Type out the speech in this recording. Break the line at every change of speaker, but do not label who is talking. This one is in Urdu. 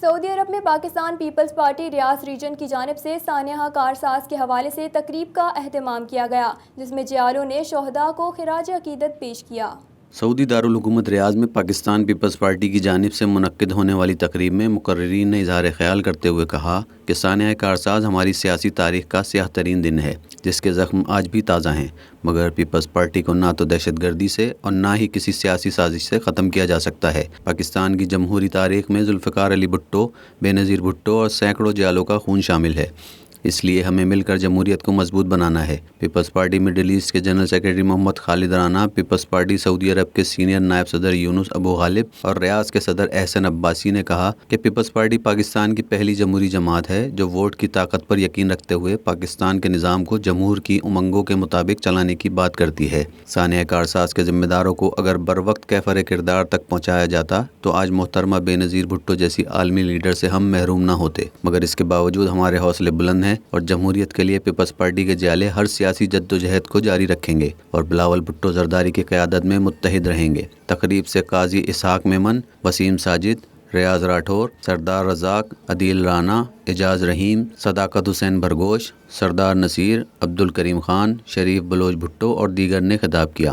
سعودی عرب میں پاکستان پیپلز پارٹی ریاض ریجن کی جانب سے سانحہ کارساز کے حوالے سے تقریب کا اہتمام کیا گیا، جس میں جیالوں نے شہداء کو خراج عقیدت پیش کیا۔
سعودی دارالحکومت ریاض میں پاکستان پیپلز پارٹی کی جانب سے منعقد ہونے والی تقریب میں مقررین نے اظہار خیال کرتے ہوئے کہا کہ سانحہ کارساز ہماری سیاسی تاریخ کا سیاہ ترین دن ہے، جس کے زخم آج بھی تازہ ہیں، مگر پیپلز پارٹی کو نہ تو دہشت گردی سے اور نہ ہی کسی سیاسی سازش سے ختم کیا جا سکتا ہے۔ پاکستان کی جمہوری تاریخ میں ذوالفقار علی بھٹو، بے نظیر بھٹو اور سینکڑوں جیالوں کا خون شامل ہے، اس لیے ہمیں مل کر جمہوریت کو مضبوط بنانا ہے۔ پیپلز پارٹی مڈل ایسٹ کے جنرل سیکرٹری محمد خالد رانا، پیپلز پارٹی سعودی عرب کے سینئر نائب صدر یونس ابو غالب اور ریاض کے صدر احسن عباسی نے کہا کہ پیپلز پارٹی پاکستان کی پہلی جمہوری جماعت ہے جو ووٹ کی طاقت پر یقین رکھتے ہوئے پاکستان کے نظام کو جمہور کی امنگوں کے مطابق چلانے کی بات کرتی ہے۔ سانحہ کارساز کے ذمہ داروں کو اگر بروقت کیفر کردار تک پہنچایا جاتا تو آج محترمہ بے نظیر بھٹو جیسی عالمی لیڈر سے ہم محروم نہ ہوتے، مگر اس کے باوجود ہمارے حوصلے بلند ہیں اور جمہوریت کے لیے پیپلز پارٹی کے جیالے ہر سیاسی جدوجہد کو جاری رکھیں گے اور بلاول بھٹو زرداری کی قیادت میں متحد رہیں گے۔ تقریب سے قاضی اسحاق میمن، وسیم ساجد، ریاض راٹھور، سردار رزاق، عدیل رانا، اعجاز رحیم، صداقت حسین بھرگوش، سردار نصیر، عبد الکریم خان، شریف بلوچ بھٹو اور دیگر نے خطاب کیا۔